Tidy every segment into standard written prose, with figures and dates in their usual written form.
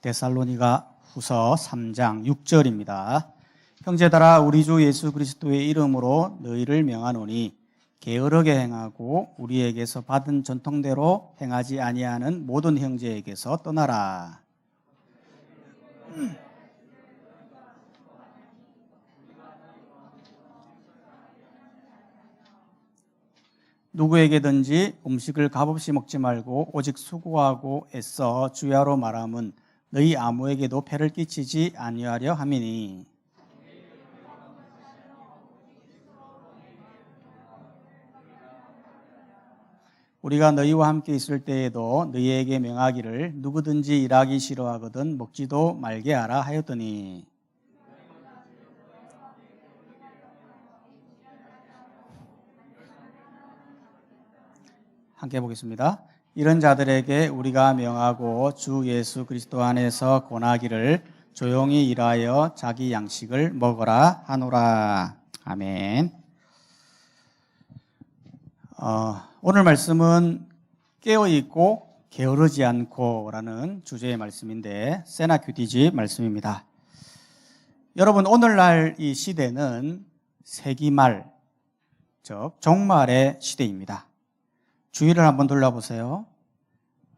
데살로니가 후서 3장 6절입니다. 형제들아 우리 주 예수 그리스도의 이름으로 너희를 명하노니 게으르게 행하고 우리에게서 받은 전통대로 행하지 아니하는 모든 형제에게서 떠나라. 누구에게든지 음식을 값없이 먹지 말고 오직 수고하고 애써 주야로 말함은 너희 아무에게도 폐를 끼치지 아니하려 함이니. 우리가 너희와 함께 있을 때에도 너희에게 명하기를 누구든지 일하기 싫어하거든 먹지도 말게 하라 하였더니. 함께 보겠습니다. 이런 자들에게 우리가 명하고 주 예수 그리스도 안에서 권하기를 조용히 일하여 자기 양식을 먹어라 하노라. 아멘. 오늘 말씀은 깨어있고 게으르지 않고 라는 주제의 말씀인데 세나큐티지 말씀입니다. 여러분, 오늘날 이 시대는 세기말, 즉 종말의 시대입니다. 주위를 한번 둘러보세요.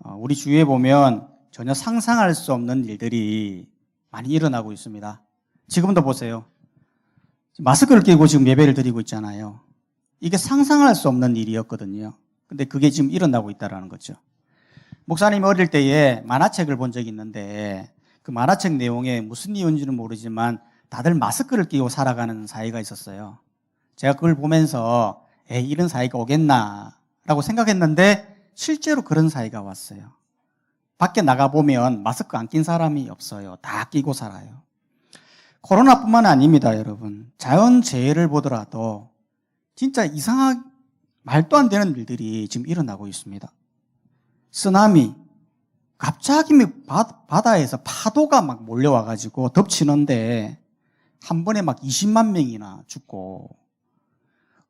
우리 주위에 보면 전혀 상상할 수 없는 일들이 많이 일어나고 있습니다. 지금도 보세요. 마스크를 끼고 지금 예배를 드리고 있잖아요. 이게 상상할 수 없는 일이었거든요. 근데 그게 지금 일어나고 있다는 거죠. 목사님이 어릴 때에 만화책을 본 적이 있는데 그 만화책 내용에 무슨 이유인지는 모르지만 다들 마스크를 끼고 살아가는 사회가 있었어요. 제가 그걸 보면서 이런 사회가 오겠나 라고 생각했는데 실제로 그런 사회가 왔어요. 밖에 나가보면 마스크 안 낀 사람이 없어요. 다 끼고 살아요. 코로나뿐만 아닙니다, 여러분. 자연재해를 보더라도 진짜 이상한 말도 안 되는 일들이 지금 일어나고 있습니다. 쓰나미, 갑자기 바다에서 파도가 막 몰려와가지고 덮치는데 한 번에 막 20만 명이나 죽고,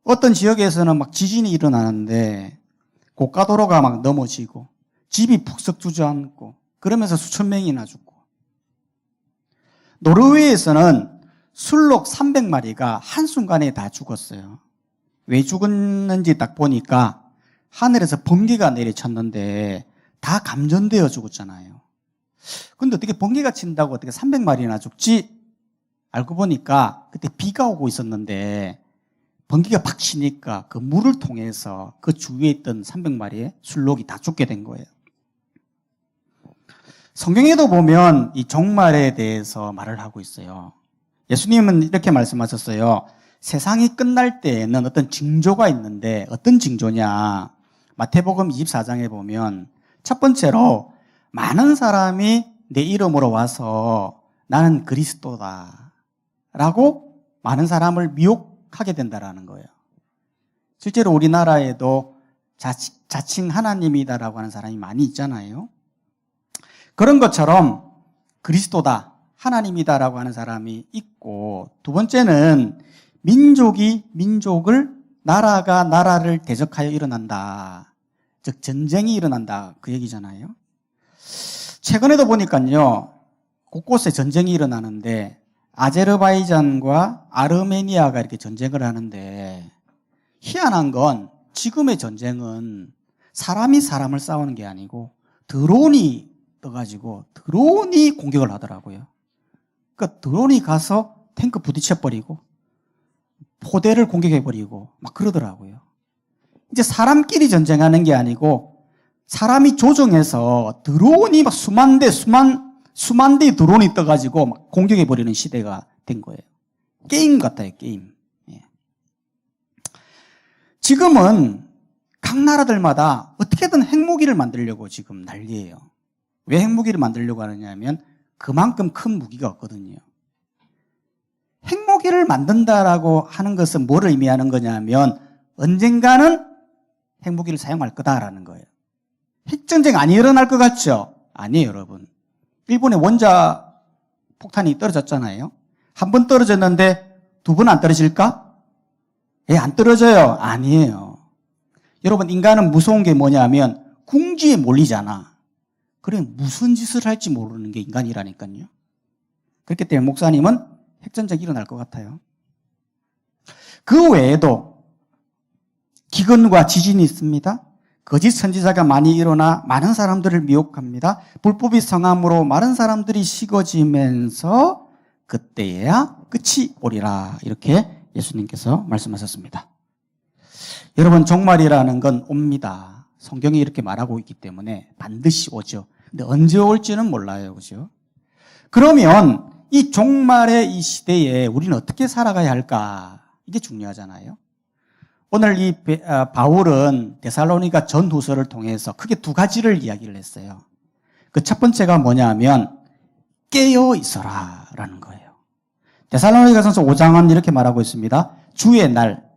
어떤 지역에서는 막 지진이 일어나는데 고가도로가 막 넘어지고 집이 푹석 주저앉고 그러면서 수천 명이나 죽고, 노르웨이에서는 술록 300마리가 한순간에 다 죽었어요. 왜 죽었는지 딱 보니까 하늘에서 번개가 내리쳤는데 다 감전되어 죽었잖아요. 근데 어떻게 번개가 친다고 어떻게 300마리나 죽지? 알고 보니까 그때 비가 오고 있었는데 번개가 팍 치니까 그 물을 통해서 그 주위에 있던 300마리의 술록이 다 죽게 된 거예요. 성경에도 보면 이 종말에 대해서 말을 하고 있어요. 예수님은 이렇게 말씀하셨어요. 세상이 끝날 때에는 어떤 징조가 있는데 어떤 징조냐? 마태복음 24장에 보면 첫 번째로 많은 사람이 내 이름으로 와서 나는 그리스도다 라고 많은 사람을 미혹하게 된다라는 거예요. 실제로 우리나라에도 자칭 하나님이다라고 하는 사람이 많이 있잖아요. 그런 것처럼 그리스도다, 하나님이다라고 하는 사람이 있고, 두 번째는 민족이 민족을, 나라가 나라를 대적하여 일어난다. 즉 전쟁이 일어난다, 그 얘기잖아요. 최근에도 보니까요, 곳곳에 전쟁이 일어나는데 아제르바이잔과 아르메니아가 이렇게 전쟁을 하는데, 희한한 건 지금의 전쟁은 사람이 사람을 싸우는 게 아니고 드론이 떠가지고 드론이 공격을 하더라고요. 그러니까 드론이 가서 탱크 부딪혀버리고 포대를 공격해버리고 막 그러더라고요. 이제 사람끼리 전쟁하는 게 아니고 사람이 조종해서 드론이 막 수만 대의 드론이 떠가지고 막 공격해버리는 시대가 된 거예요. 게임 같아요, 게임. 지금은 각 나라들마다 어떻게든 핵무기를 만들려고 지금 난리예요. 왜 핵무기를 만들려고 하느냐면 그만큼 큰 무기가 없거든요. 핵무기를 만든다라고 하는 것은 뭘 의미하는 거냐면 언젠가는 핵무기를 사용할 거다라는 거예요. 핵전쟁 안 일어날 것 같죠? 아니에요, 여러분. 일본의 원자 폭탄이 떨어졌잖아요. 한 번 떨어졌는데 두 번 안 떨어질까? 안 떨어져요. 아니에요. 여러분, 인간은 무서운 게 뭐냐면 궁지에 몰리잖아. 그래 무슨 짓을 할지 모르는 게 인간이라니까요. 그렇기 때문에 목사님은 핵전쟁이 일어날 것 같아요. 그 외에도 기근과 지진이 있습니다. 거짓 선지자가 많이 일어나 많은 사람들을 미혹합니다. 불법이 성함으로 많은 사람들이 식어지면서 그때야 끝이 오리라. 이렇게 예수님께서 말씀하셨습니다. 여러분, 종말이라는 건 옵니다. 성경이 이렇게 말하고 있기 때문에 반드시 오죠. 근데 언제 올지는 몰라요. 그죠? 그러면 이 종말의 이 시대에 우리는 어떻게 살아가야 할까? 이게 중요하잖아요. 오늘 이 바울은 데살로니가 전후서를 통해서 크게 두 가지를 이야기를 했어요. 그 첫 번째가 뭐냐면 깨어 있어라 라는 거예요. 데살로니가전서 5장은 이렇게 말하고 있습니다. 주의 날,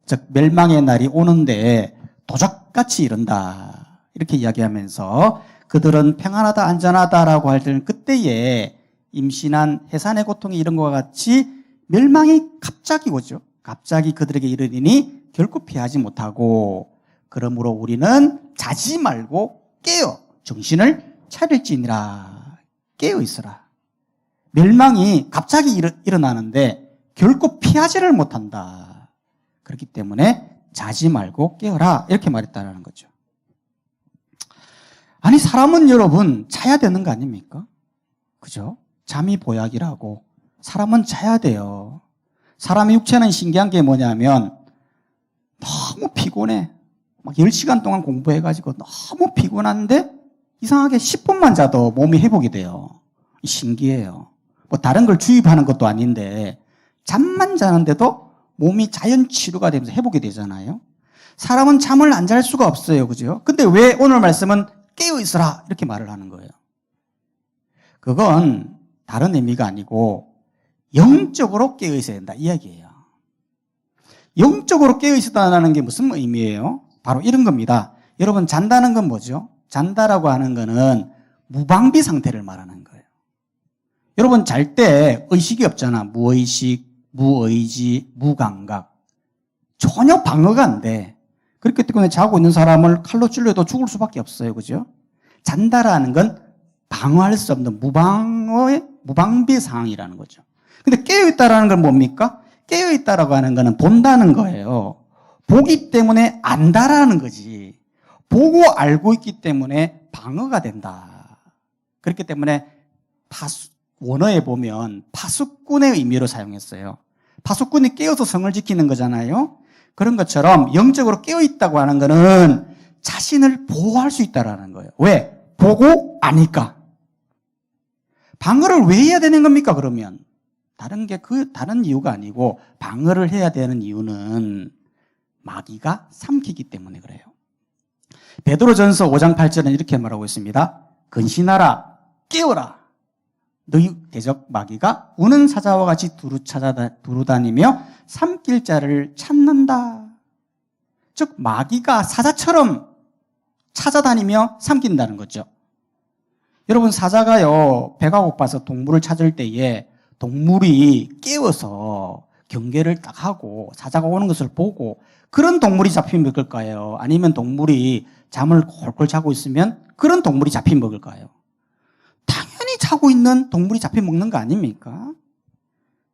즉 멸망의 날이 오는데 도적같이 이른다. 이렇게 이야기하면서 그들은 평안하다 안전하다라고 할 때는 그때에 임신한 해산의 고통이 이런 것과 같이 멸망이 갑자기 오죠. 갑자기 그들에게 이르리니 결코 피하지 못하고, 그러므로 우리는 자지 말고 깨어 정신을 차릴지니라. 깨어 있어라. 멸망이 갑자기 일어나는데 결코 피하지를 못한다. 그렇기 때문에 자지 말고 깨어라. 이렇게 말했다는 거죠. 아니, 사람은 여러분 자야 되는 거 아닙니까? 그죠? 잠이 보약이라고. 사람은 자야 돼요. 사람의 육체는 신기한 게 뭐냐면 너무 피곤해. 막 10시간 동안 공부해가지고 너무 피곤한데 이상하게 10분만 자도 몸이 회복이 돼요. 신기해요. 뭐 다른 걸 주입하는 것도 아닌데 잠만 자는데도 몸이 자연 치료가 되면서 회복이 되잖아요. 사람은 잠을 안 잘 수가 없어요. 그죠? 근데 왜 오늘 말씀은 깨어 있어라 이렇게 말을 하는 거예요? 그건 다른 의미가 아니고 영적으로 깨어 있어야 된다 이야기예요. 영적으로 깨어 있었다는 게 무슨 의미예요? 바로 이런 겁니다. 여러분, 잔다는 건 뭐죠? 잔다라고 하는 거는 무방비 상태를 말하는 거예요. 여러분, 잘 때 의식이 없잖아. 무의식, 무의지, 무감각. 전혀 방어가 안 돼. 그렇기 때문에 자고 있는 사람을 칼로 찔러도 죽을 수밖에 없어요. 그죠? 잔다라는 건 방어할 수 없는 무방비 상황이라는 거죠. 근데 깨어있다라는 건 뭡니까? 깨어있다라고 하는 거는 본다는 거예요. 보기 때문에 안다라는 거지. 보고 알고 있기 때문에 방어가 된다. 그렇기 때문에 원어에 보면 파수꾼의 의미로 사용했어요. 파수꾼이 깨어서 성을 지키는 거잖아요. 그런 것처럼 영적으로 깨어있다고 하는 거는 자신을 보호할 수 있다라는 거예요. 왜? 보고 아니까. 방어를 왜 해야 되는 겁니까, 그러면? 다른 이유가 아니고, 방어를 해야 되는 이유는 마귀가 삼키기 때문에 그래요. 베드로전서 5장 8절은 이렇게 말하고 있습니다. 근신하라, 깨어라. 너희 대적 마귀가 우는 사자와 같이 두루다니며 삼킬 자를 찾는다. 즉, 마귀가 사자처럼 찾아다니며 삼킨다는 거죠. 여러분, 사자가요, 배가 고파서 동물을 찾을 때에 동물이 깨워서 경계를 딱 하고 사자가 오는 것을 보고 그런 동물이 잡히면 먹을까요? 아니면 동물이 잠을 콜콜 자고 있으면 그런 동물이 잡히면 먹을까요? 당연히 자고 있는 동물이 잡혀 먹는 거 아닙니까?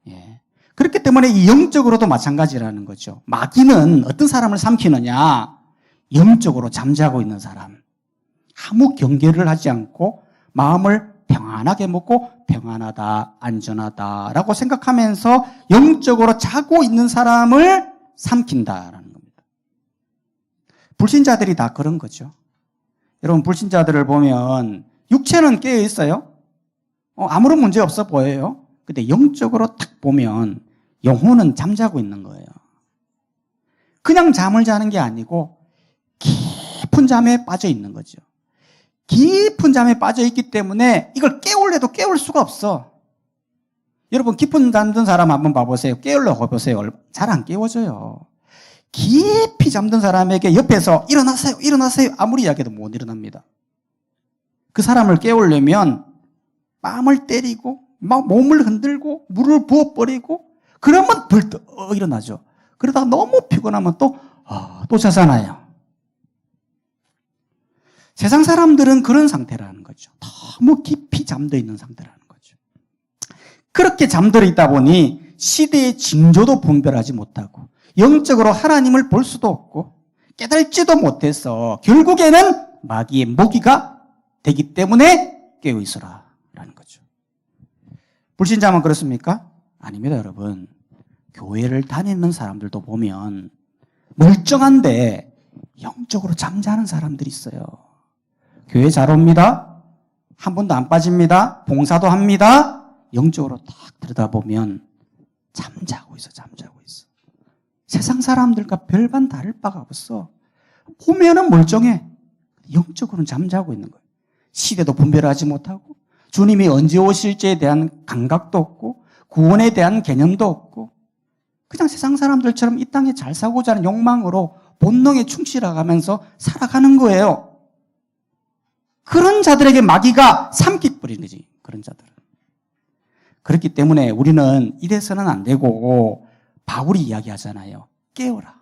예. 그렇기 때문에 이 영적으로도 마찬가지라는 거죠. 마귀는 어떤 사람을 삼키느냐? 영적으로 잠자고 있는 사람. 아무 경계를 하지 않고 마음을 평안하게 먹고 평안하다, 안전하다라고 생각하면서 영적으로 자고 있는 사람을 삼킨다라는 겁니다. 불신자들이 다 그런 거죠. 여러분, 불신자들을 보면 육체는 깨어 있어요. 아무런 문제 없어 보여요. 근데 영적으로 딱 보면 영혼은 잠자고 있는 거예요. 그냥 잠을 자는 게 아니고 깊은 잠에 빠져 있는 거죠. 깊은 잠에 빠져 있기 때문에 이걸 깨울래도 깨울 수가 없어. 여러분, 깊은 잠든 사람 한번 봐보세요. 깨우려고 보세요. 잘 안 깨워져요. 깊이 잠든 사람에게 옆에서 일어나세요, 일어나세요 아무리 이야기해도 못 일어납니다. 그 사람을 깨우려면 뺨을 때리고 막 몸을 흔들고 물을 부어버리고 그러면 벌떡 일어나죠. 그러다가 너무 피곤하면 또 자잖아요. 세상 사람들은 그런 상태라는 거죠. 너무 깊이 잠들어 있는 상태라는 거죠. 그렇게 잠들어 있다 보니 시대의 징조도 분별하지 못하고 영적으로 하나님을 볼 수도 없고 깨달지도 못해서 결국에는 마귀의 모기가 되기 때문에 깨어 있어라 라는 거죠. 불신자만 그렇습니까? 아닙니다, 여러분. 교회를 다니는 사람들도 보면 멀쩡한데 영적으로 잠자는 사람들이 있어요. 교회 잘 옵니다. 한 번도 안 빠집니다. 봉사도 합니다. 영적으로 딱 들여다보면 잠자고 있어. 세상 사람들과 별반 다를 바가 없어. 보면은 멀쩡해. 영적으로는 잠자고 있는 거예요. 시대도 분별하지 못하고 주님이 언제 오실지에 대한 감각도 없고 구원에 대한 개념도 없고 그냥 세상 사람들처럼 이 땅에 잘 살고자 하는 욕망으로 본능에 충실하면서 살아가는 거예요. 그런 자들에게 마귀가 삼키 뿌리는 거지. 그런 자들은. 그렇기 때문에 우리는 이래서는 안 되고 바울이 이야기하잖아요. 깨어라.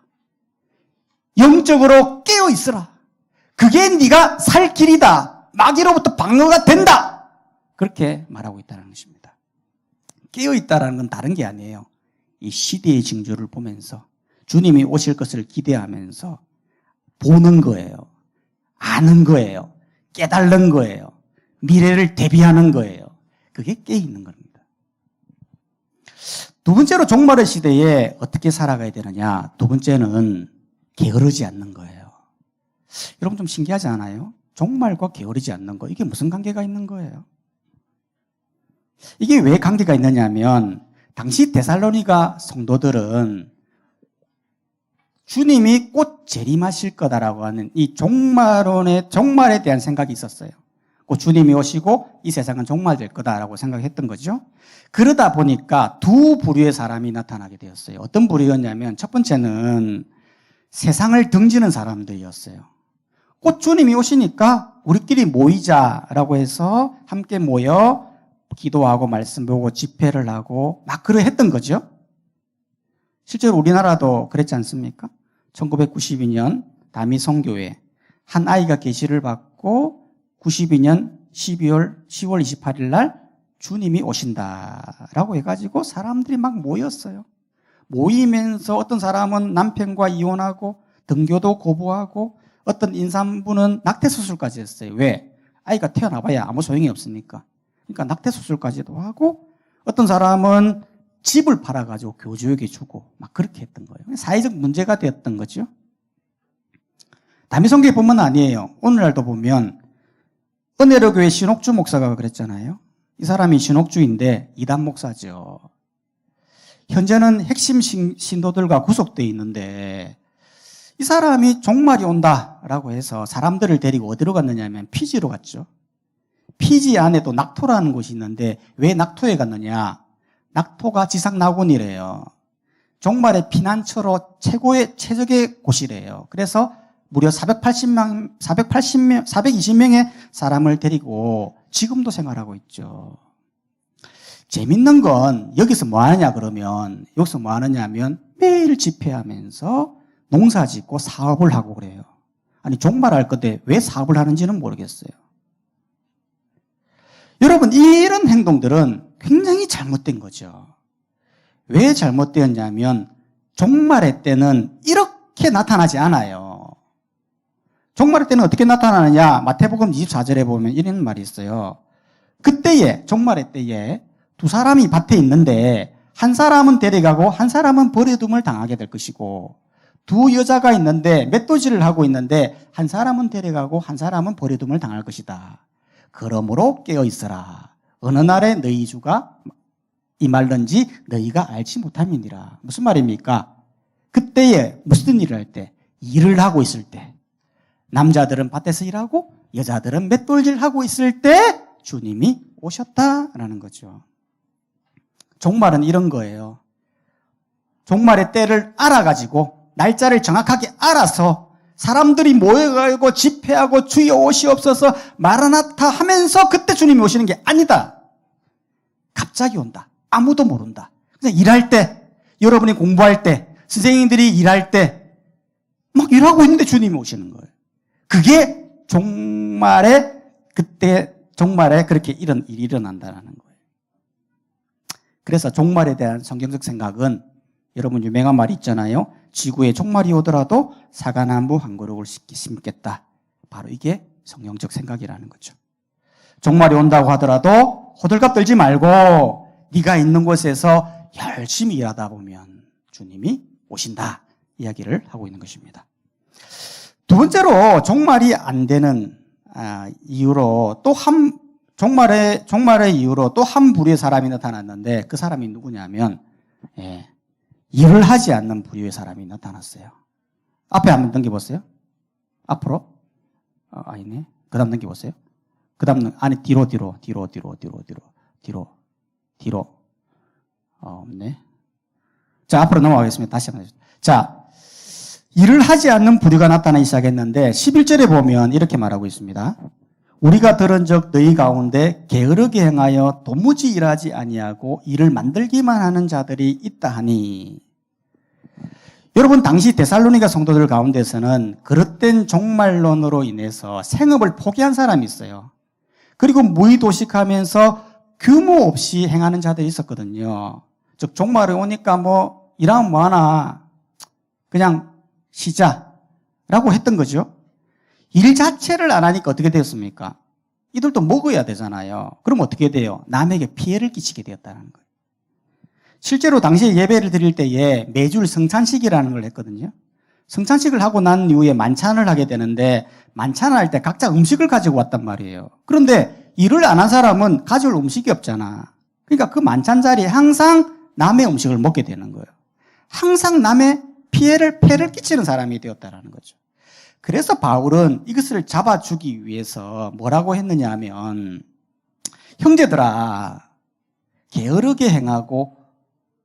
영적으로 깨어 있어라. 그게 네가 살 길이다. 마귀로부터 방어가 된다. 그렇게 말하고 있다는 것입니다. 깨어 있다는 건 다른 게 아니에요. 이 시대의 징조를 보면서 주님이 오실 것을 기대하면서 보는 거예요. 아는 거예요. 깨달는 거예요. 미래를 대비하는 거예요. 그게 깨어 있는 겁니다. 두 번째로 종말의 시대에 어떻게 살아가야 되느냐. 두 번째는 게으르지 않는 거예요. 여러분 좀 신기하지 않아요? 종말과 게으르지 않는 거. 이게 무슨 관계가 있는 거예요? 이게 왜 관계가 있느냐면 당시 데살로니가 성도들은 주님이 곧 재림하실 거다라고 하는 이 종말에 대한 생각이 있었어요. 곧 주님이 오시고 이 세상은 종말될 거다라고 생각했던 거죠. 그러다 보니까 두 부류의 사람이 나타나게 되었어요. 어떤 부류였냐면 첫 번째는 세상을 등지는 사람들이었어요. 곧 주님이 오시니까 우리끼리 모이자라고 해서 함께 모여 기도하고 말씀 보고 집회를 하고 막 그러했던 거죠. 실제로 우리나라도 그랬지 않습니까? 1992년 다미 성교회 한 아이가 계시를 받고 92년 10월 28일 날 주님이 오신다라고 해가지고 사람들이 막 모였어요. 모이면서 어떤 사람은 남편과 이혼하고 등교도 거부하고 어떤 인산부는 낙태수술까지 했어요. 왜? 아이가 태어나봐야 아무 소용이 없으니까. 그러니까 낙태수술까지도 하고 어떤 사람은 집을 팔아가지고 교주에게 주고 막 그렇게 했던 거예요. 사회적 문제가 되었던 거죠. 다미성교회뿐만 아니에요. 오늘날도 보면 은혜로교회 신옥주 목사가 그랬잖아요. 이 사람이 신옥주인데 이단 목사죠. 현재는 핵심 신도들과 구속되어 있는데 이 사람이 종말이 온다라고 해서 사람들을 데리고 어디로 갔느냐 하면 피지로 갔죠. 피지 안에도 낙토라는 곳이 있는데 왜 낙토에 갔느냐? 낙토가 지상낙원이래요. 종말의 피난처로 최적의 곳이래요. 그래서 무려 420명의 사람을 데리고 지금도 생활하고 있죠. 재밌는 건 여기서 뭐 하느냐 그러면 여기서 뭐 하느냐 하면 매일 집회하면서 농사 짓고 사업을 하고 그래요. 아니 종말할 건데 왜 사업을 하는지는 모르겠어요. 여러분 이런 행동들은 굉장히 잘못된 거죠. 왜 잘못되었냐면 종말의 때는 이렇게 나타나지 않아요. 종말의 때는 어떻게 나타나느냐? 마태복음 24절에 보면 이런 말이 있어요. 그때에 종말의 때에 두 사람이 밭에 있는데 한 사람은 데려가고 한 사람은 버려둠을 당하게 될 것이고 두 여자가 있는데 맷도질을 하고 있는데 한 사람은 데려가고 한 사람은 버려둠을 당할 것이다. 그러므로 깨어 있어라. 어느 날에 너희 주가 임할는지 너희가 알지 못함이니라. 무슨 말입니까? 그때에 무슨 일을 할 때? 일을 하고 있을 때. 남자들은 밭에서 일하고 여자들은 맷돌질하고 있을 때 주님이 오셨다라는 거죠. 종말은 이런 거예요. 종말의 때를 알아가지고 날짜를 정확하게 알아서 사람들이 모여가지고 집회하고 주여 오시옵소서 마라나타 하면서 그때 주님이 오시는 게 아니다. 갑자기 온다. 아무도 모른다. 그냥 일할 때, 여러분이 공부할 때, 선생님들이 일할 때 막 일하고 있는데 주님이 오시는 거예요. 그게 종말에 그때 종말에 그렇게 이런 일이 일어난다는 거예요. 그래서 종말에 대한 성경적 생각은 여러분 유명한 말이 있잖아요. 지구에 종말이 오더라도 사과나무 한 그루를 심겠다. 바로 이게 성경적 생각이라는 거죠. 종말이 온다고 하더라도 호들갑 떨지 말고 네가 있는 곳에서 열심히 일하다 보면 주님이 오신다. 이야기를 하고 있는 것입니다. 두 번째로 종말이 안 되는 이유로 종말의 이유로 또 한 부류의 사람이 나타났는데 그 사람이 누구냐면 일을 하지 않는 부류의 사람이 나타났어요. 앞에 한번 넘겨보세요. 앞으로. 아니네. 그 다음 넘겨보세요. 그 다음, 아니, 뒤로. 없네. 자, 앞으로 넘어가겠습니다. 다시 한번. 자, 일을 하지 않는 부류가 나타나기 시작했는데 11절에 보면 이렇게 말하고 있습니다. 우리가 들은 적 너희 가운데 게으르게 행하여 도무지 일하지 아니하고 일을 만들기만 하는 자들이 있다 하니. 여러분 당시 데살로니가 성도들 가운데서는 그릇된 종말론으로 인해서 생업을 포기한 사람이 있어요. 그리고 무의도식하면서 규모 없이 행하는 자들이 있었거든요. 즉 종말이 오니까 뭐 일하면 뭐하나 그냥 쉬자라고 했던 거죠. 일 자체를 안 하니까 어떻게 되었습니까? 이들도 먹어야 되잖아요. 그럼 어떻게 돼요? 남에게 피해를 끼치게 되었다는 거예요. 실제로 당시에 예배를 드릴 때에 매주 성찬식이라는 걸 했거든요. 성찬식을 하고 난 이후에 만찬을 하게 되는데 만찬을 할 때 각자 음식을 가지고 왔단 말이에요. 그런데 일을 안 한 사람은 가져올 음식이 없잖아. 그러니까 그 만찬 자리에 항상 남의 음식을 먹게 되는 거예요. 항상 남의 패를 끼치는 사람이 되었다는 거죠. 그래서 바울은 이것을 잡아주기 위해서 뭐라고 했느냐 하면 형제들아 게으르게 행하고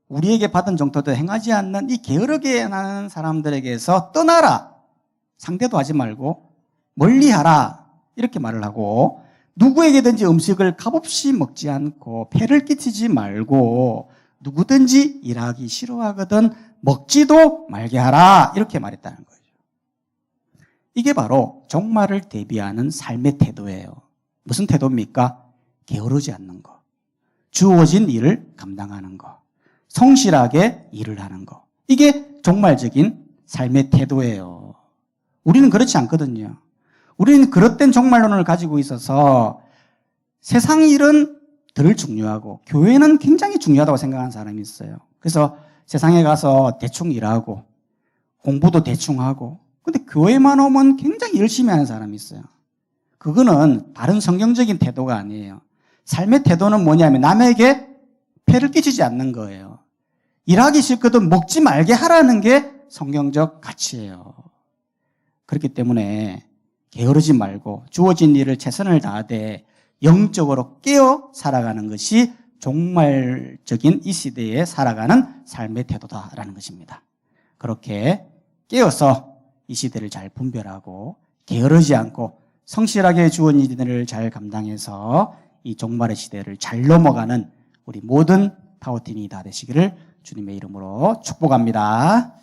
우리에게 받은 정도도 행하지 않는 이 게으르게 행하는 사람들에게서 떠나라. 상대도 하지 말고 멀리하라. 이렇게 말을 하고 누구에게든지 음식을 값없이 먹지 않고 폐를 끼치지 말고 누구든지 일하기 싫어하거든 먹지도 말게 하라. 이렇게 말했다는 거예요. 이게 바로 종말을 대비하는 삶의 태도예요. 무슨 태도입니까? 게으르지 않는 거. 주어진 일을 감당하는 거. 성실하게 일을 하는 거. 이게 종말적인 삶의 태도예요. 우리는 그렇지 않거든요. 우리는 그릇된 종말론을 가지고 있어서 세상 일은 덜 중요하고 교회는 굉장히 중요하다고 생각하는 사람이 있어요. 그래서 세상에 가서 대충 일하고 공부도 대충 하고 근데 교회만 오면 굉장히 열심히 하는 사람이 있어요. 그거는 바른 성경적인 태도가 아니에요. 삶의 태도는 뭐냐면 남에게 폐를 끼치지 않는 거예요. 일하기 싫거든 먹지 말게 하라는 게 성경적 가치예요. 그렇기 때문에 게으르지 말고 주어진 일을 최선을 다하되 영적으로 깨어 살아가는 것이 종말적인 이 시대에 살아가는 삶의 태도다라는 것입니다. 그렇게 깨어서 이 시대를 잘 분별하고 게으르지 않고 성실하게 주어진 일을 잘 감당해서 이 종말의 시대를 잘 넘어가는 우리 모든 파워팀이 다 되시기를 주님의 이름으로 축복합니다.